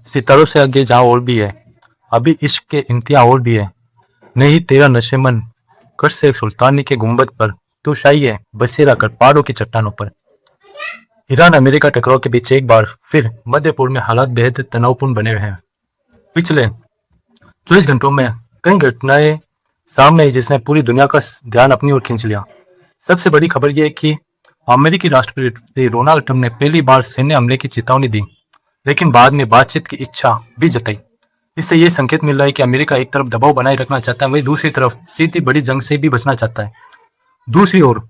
सितारों से आगे जहाँ और भी है, अभी इश्क के इम्तिहान और भी है। नहीं तेरा नशेमन कर से सुल्तानी के गुंबद पर, तू शाही है बसेरा कर पहाड़ों की चट्टानों पर। ईरान अमेरिका टकराव के बीच एक बार फिर मध्य पूर्व में हालात बेहद तनावपूर्ण बने हुए हैं। पिछले 24 घंटों में कई घटनाएं सामने आई जिसने पूरी दुनिया का ध्यान अपनी ओर खींच लिया। सबसे बड़ी खबर यह है कि अमेरिकी राष्ट्रपति डोनाल्ड ट्रंप ने पहली बार सैन्य हमले की चेतावनी दी, लेकिन बाद में बातचीत की इच्छा भी जताई। इससे ये संकेत मिल रहा है कि अमेरिका एक तरफ दबाव बनाए रखना चाहता है, वहीं दूसरी तरफ सीधी बड़ी जंग से भी बचना चाहता है। दूसरी ओर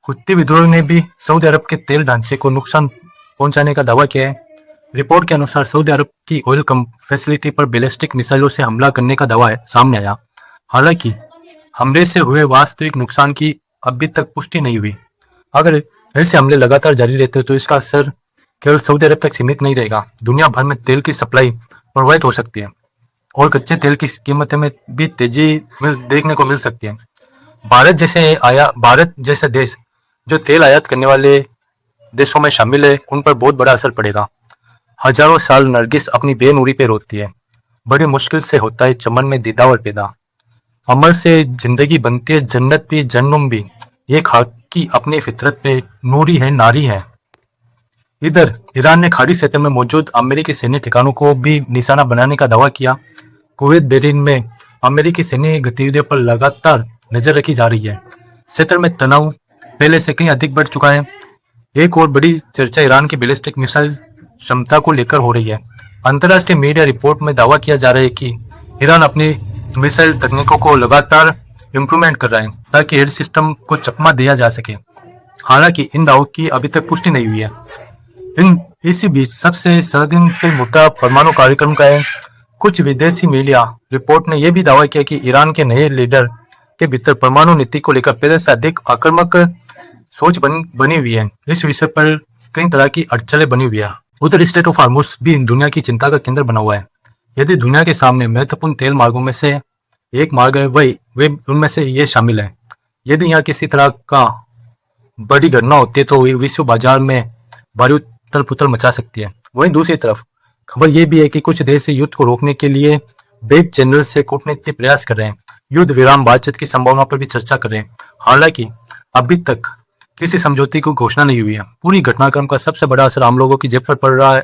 हुत्ती विद्रोह ने भी सऊदी अरब के तेल ढांचे को नुकसान पहुंचाने का दावा किया है। रिपोर्ट के अनुसार सऊदी अरब की ऑयल फैसिलिटी पर बैलिस्टिक मिसाइलों से हमला करने का दावा सामने आया। हालांकि हमले से हुए वास्तविक नुकसान की अभी तक पुष्टि नहीं हुई। अगर ऐसे हमले लगातार जारी रहते तो इसका असर केवल सऊदी अरब तक सीमित नहीं रहेगा, दुनिया भर में तेल की सप्लाई प्रभावित हो सकती है और कच्चे तेल की कीमतें में भी तेजी देखने को मिल सकती है। भारत जैसे देश जो तेल आयात करने वाले देशों में शामिल है, उन पर बहुत बड़ा असर पड़ेगा। हजारों साल नरगिस अपनी बेनूरी पे रोती है, बड़ी मुश्किल से होता है चमन में दीदावर पैदा। अमल से जिंदगी बनती है जन्नत भी जन्नुम भी, ये खाक की अपनी फितरत पे नूरी है नारी है। इधर ईरान ने खाड़ी क्षेत्र में मौजूद अमेरिकी सैन्य ठिकानों को भी निशाना बनाने का दावा किया। कुवैत बहरीन में अमेरिकी सैन्य गतिविधियों पर लगातार नजर रखी जा रही है। क्षेत्र में तनाव पहले से कहीं अधिक बढ़ चुका है। एक और बड़ी चर्चा ईरान की बैलिस्टिक मिसाइल क्षमता को लेकर हो रही है। अंतर्राष्ट्रीय मीडिया रिपोर्ट में दावा किया जा रहा है कि ईरान अपनी मिसाइल तकनीकों को लगातार इम्प्रूवमेंट कर रहा है ताकि एयर सिस्टम को चकमा दिया जा सके। हालांकि इन दावों की अभी तक पुष्टि नहीं हुई है। इसी बीच सबसे संवेदनशील मुद्दा परमाणु कार्यक्रम का है। कुछ विदेशी मीडिया रिपोर्ट ने यह भी दावा किया कि ईरान के नए लीडर के भीतर परमाणु नीति को लेकर पहले से अधिक आक्रामक सोच बनी हुई है। इस विषय पर कई तरह की अड़चनें बनी हुई है। उधर स्टेट ऑफ हार्मुज भी दुनिया की चिंता का केंद्र बना हुआ है। यदि दुनिया के सामने महत्वपूर्ण तेल मार्गों में से एक मार्ग है, वे उनमें से ये शामिल है। यदि यहाँ किसी तरह का बड़ी घटना होती है तो विश्व बाजार में भारी उथल पुथल मचा सकती है। वहीं दूसरी तरफ खबर यह भी है कि कुछ देश युद्ध को रोकने के लिए बैक चैनल से कूटनीतिक प्रयास कर रहे हैं, युद्ध विराम बातचीत की संभावना पर भी चर्चा कर रहे हैं। हालांकि अभी तक किसी समझौते की घोषणा नहीं हुई है। पूरी घटनाक्रम का सबसे बड़ा असर आम लोगों की जेब पर पड़ रहा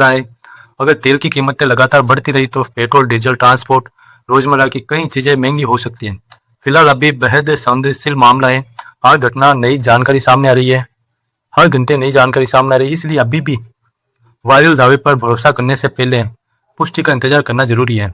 है। अगर तेल की कीमतें लगातार बढ़ती रही तो पेट्रोल, डीजल, ट्रांसपोर्ट, रोजमर्रा की कई चीजें महंगी हो सकती हैं। फिलहाल अभी बेहद संवेदनशील मामला है। हर घटना नई जानकारी सामने आ रही है, हर घंटे नई जानकारी सामने आ रही है। इसलिए अभी भी वायरल दावे पर भरोसा करने से पहले पुष्टि का इंतजार करना जरूरी है।